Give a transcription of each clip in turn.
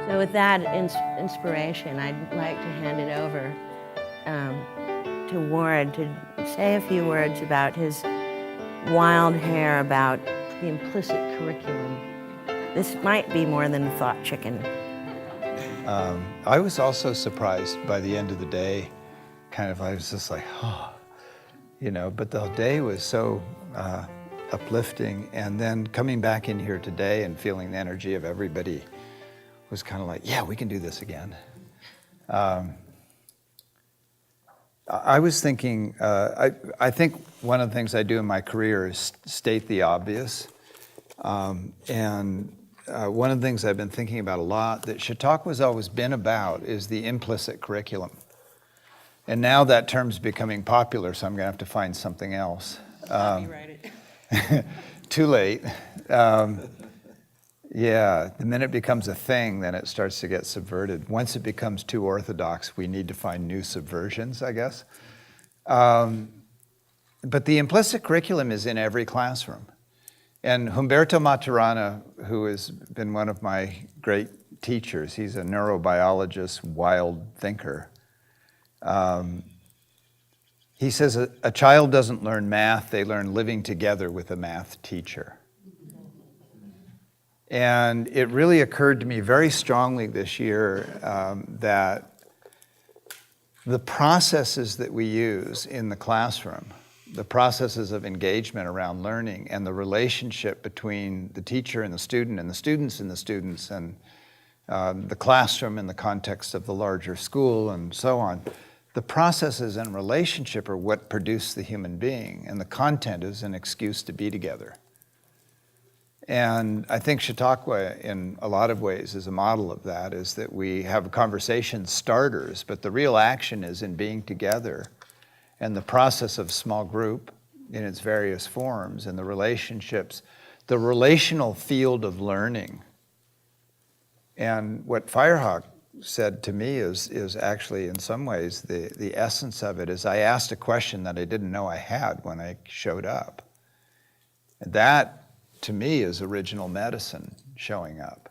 So with that inspiration, I'd like to hand it over to Ward to say a few words about his wild hair about the implicit curriculum. This might be more than thought chicken. I was also surprised by the end of the day. I was just like, oh, but the day was so uplifting. And then coming back in here today and feeling the energy of everybody was kind of like, yeah, we can do this again. I was thinking, I think one of the things I do in my career is state the obvious. And one of the things I've been thinking about a lot that Chautauqua's always been about is the implicit curriculum. And now that term's becoming popular, so I'm going to have to find something else. Copyright it. Too late. Yeah, the minute it becomes a thing, then it starts to get subverted. Once it becomes too orthodox, we need to find new subversions, I guess. But the implicit curriculum is in every classroom. And Humberto Maturana, who has been one of my great teachers, he's a neurobiologist, wild thinker. He says a child doesn't learn math, they learn living together with a math teacher. And it really occurred to me very strongly this year that the processes that we use in the classroom, the processes of engagement around learning and the relationship between the teacher and the student and the students and the students and the classroom in the context of the larger school and so on, the processes and relationship are what produce the human being, and the content is an excuse to be together. And I think Chautauqua, in a lot of ways, is a model of that, is that we have conversation starters, but the real action is in being together. And the process of small group in its various forms and the relationships, the relational field of learning. And what Firehawk said to me is actually, in some ways, the essence of it is I asked a question that I didn't know I had when I showed up. And that, to me, is original medicine showing up.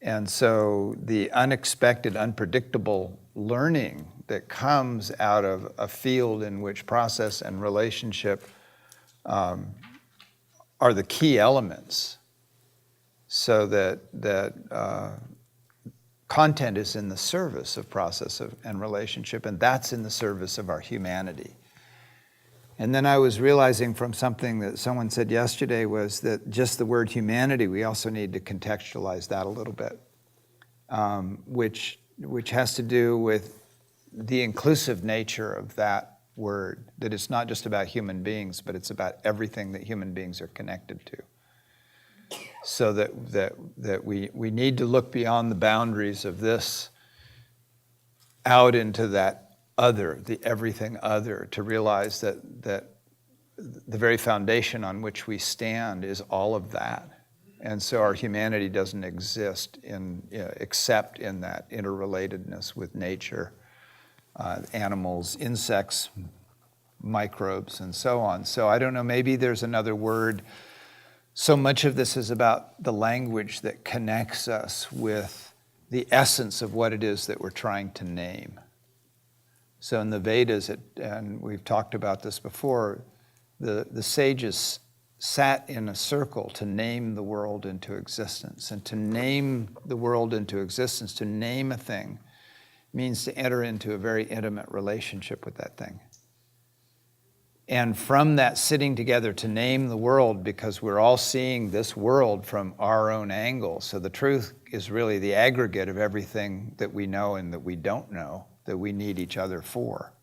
And so the unexpected, unpredictable learning that comes out of a field in which process and relationship are the key elements, so that content is in the service of process and relationship, and that's in the service of our humanity. And then I was realizing from something that someone said yesterday was that just the word humanity, we also need to contextualize that a little bit, which has to do with the inclusive nature of that word, that it's not just about human beings, but it's about everything that human beings are connected to. So that we need to look beyond the boundaries of this out into that other, the everything other, to realize that the very foundation on which we stand is all of that. And so our humanity doesn't exist except in that interrelatedness with nature, animals, insects, microbes, and so on. So I don't know, maybe there's another word. So much of this is about the language that connects us with the essence of what it is that we're trying to name. So in the Vedas, and we've talked about this before, the sages sat in a circle to name the world into existence. And to name the world into existence, to name a thing, means to enter into a very intimate relationship with that thing. And from that sitting together to name the world, because we're all seeing this world from our own angle. So the truth is really the aggregate of everything that we know and that we don't know, that we need each other for.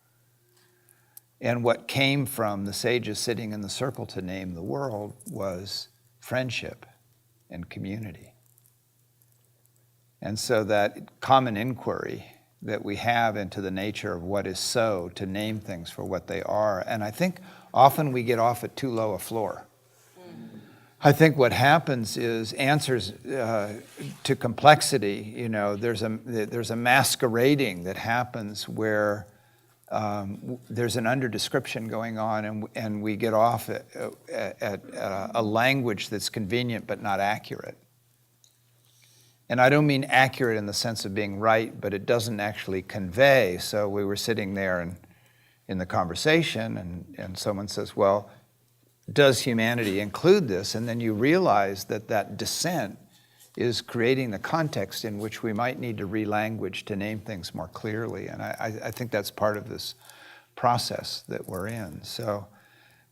And what came from the sages sitting in the circle to name the world was friendship and community. And so that common inquiry that we have into the nature of what is so, to name things for what they are. And I think often we get off at too low a floor. I think what happens is answers to complexity, there's a masquerading that happens where there's an under-description going on, and we get off at a language that's convenient but not accurate. And I don't mean accurate in the sense of being right, but it doesn't actually convey. So we were sitting there and in the conversation, and someone says, well, does humanity include this? And then you realize that that dissent is creating the context in which we might need to re-language to name things more clearly. And I think that's part of this process that we're in. So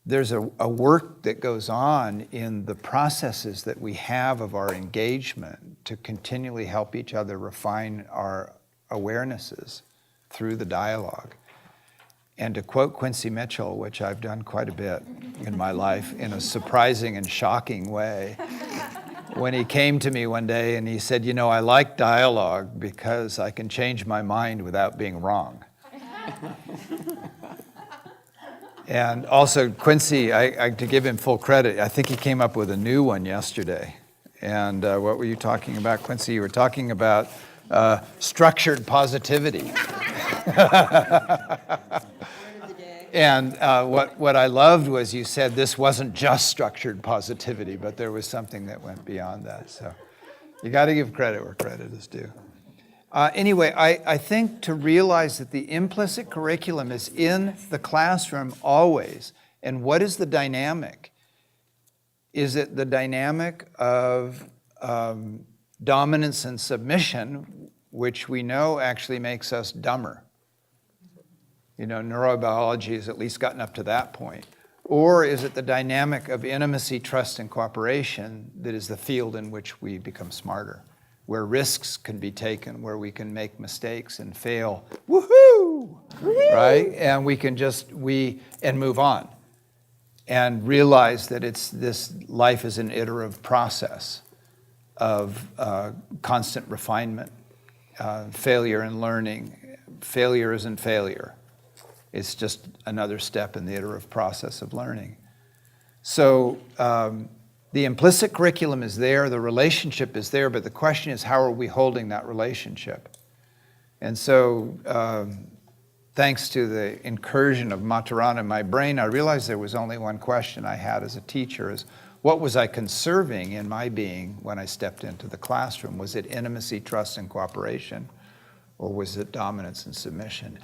there's a work that goes on in the processes that we have of our engagement to continually help each other refine our awarenesses through the dialogue. And to quote Quincy Mitchell, which I've done quite a bit in my life in a surprising and shocking way, when he came to me one day and he said, you know, I like dialogue because I can change my mind without being wrong. And also Quincy, to give him full credit, I think he came up with a new one yesterday. And what were you talking about, Quincy? You were talking about structured positivity. And what I loved was you said this wasn't just structured positivity, but there was something that went beyond that. So you got to give credit where credit is due. Anyway, I think to realize that the implicit curriculum is in the classroom always. And what is the dynamic? Is it the dynamic of dominance and submission, which we know actually makes us dumber? You know, neurobiology has at least gotten up to that point. Or is it the dynamic of intimacy, trust, and cooperation that is the field in which we become smarter, where risks can be taken, where we can make mistakes and fail, woohoo, right? And we can and move on and realize that this life is an iterative process of constant refinement, failure and learning. Failure isn't failure. It's just another step in the iterative process of learning. So the implicit curriculum is there, the relationship is there, but the question is, how are we holding that relationship? And so thanks to the incursion of Maturana in my brain, I realized there was only one question I had as a teacher, is what was I conserving in my being when I stepped into the classroom? Was it intimacy, trust, and cooperation, or was it dominance and submission?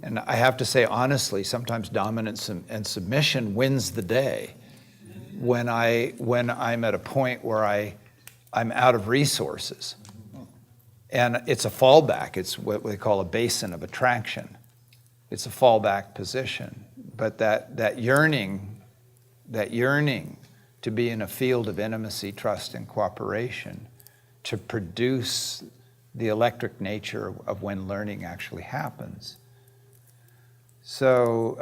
And I have to say, honestly, sometimes dominance and submission wins the day when I'm at a point where I'm out of resources. And it's a fallback. It's what we call a basin of attraction. It's a fallback position. But that yearning to be in a field of intimacy, trust, and cooperation, to produce the electric nature of when learning actually happens. So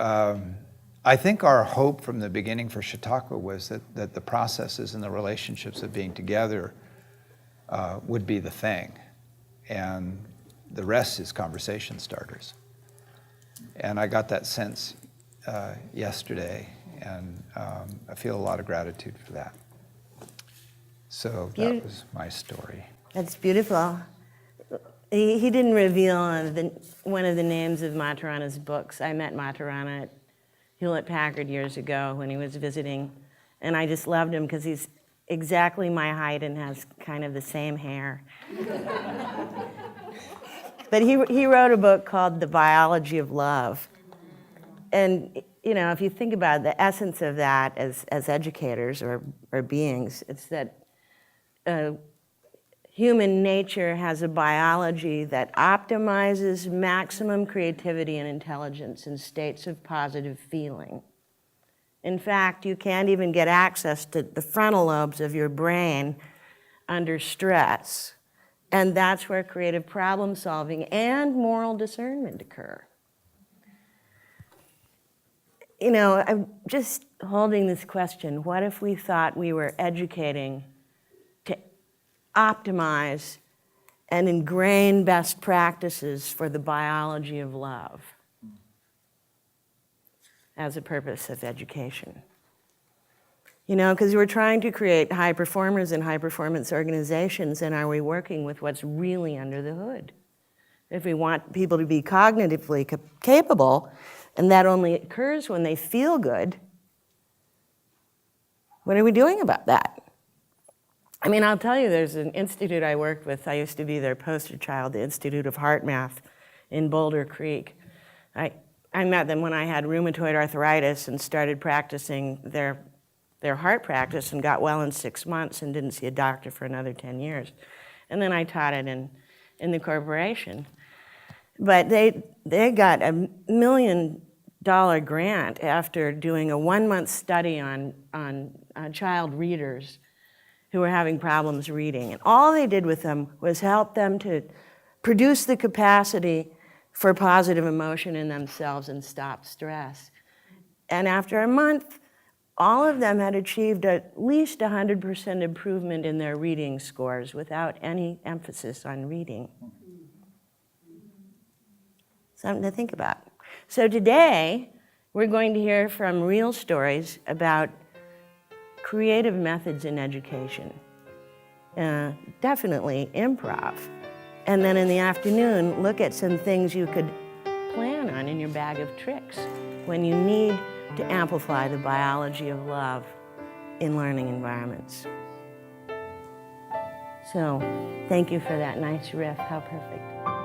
I think our hope from the beginning for Chautauqua was that the processes and the relationships of being together would be the thing. And the rest is conversation starters. And I got that sense yesterday, and I feel a lot of gratitude for that. So that was my story. That's beautiful. He didn't reveal one of the names of Maturana's books. I met Maturana at Hewlett-Packard years ago when he was visiting, and I just loved him because he's exactly my height and has kind of the same hair. But he wrote a book called The Biology of Love. And, you know, if you think about the essence of that as educators or beings, it's that human nature has a biology that optimizes maximum creativity and intelligence in states of positive feeling. In fact, you can't even get access to the frontal lobes of your brain under stress. And that's where creative problem solving and moral discernment occur. You know, I'm just holding this question, what if we thought we were educating to optimize and ingrain best practices for the biology of love as a purpose of education? You know, because we're trying to create high performers in high performance organizations, and are we working with what's really under the hood? If we want people to be cognitively capable, and that only occurs when they feel good, what are we doing about that? I mean, I'll tell you, there's an institute I worked with. I used to be their poster child, the Institute of Heart Math in Boulder Creek. I met them when I had rheumatoid arthritis and started practicing their heart practice and got well in 6 months and didn't see a doctor for another 10 years. And then I taught it in the corporation. But they got a $1 million grant after doing a 1-month study on child readers who were having problems reading. And all they did with them was help them to produce the capacity for positive emotion in themselves and stop stress. And after a month, all of them had achieved at least 100% improvement in their reading scores without any emphasis on reading. Something to think about. So today, we're going to hear from real stories about creative methods in education. Definitely improv. And then in the afternoon, look at some things you could plan on in your bag of tricks when you need to amplify the biology of love in learning environments. So, thank you for that nice riff. How perfect.